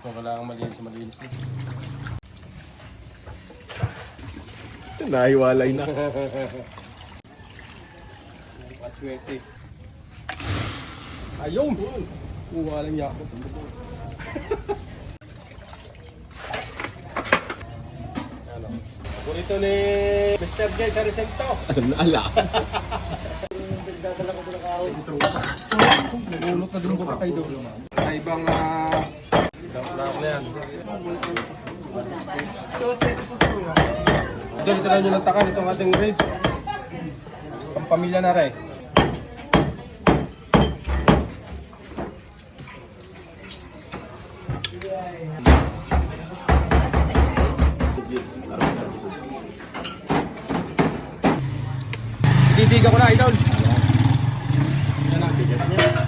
Kung kailangan malinis eh. Nahiwalay na. Patswerte. Ayun! Walang yakot. Ano? Paborito ni Mr. J sa resento. Ala. Dadala ko doon ang araw. Nulot na din buka kayo doon. Sa ibang damp na yan. Diyan, ito na nyo ng takan itong ating ribs. Ang pamilya na rin. Didiga ko na, idol. Yan ang bigat niya.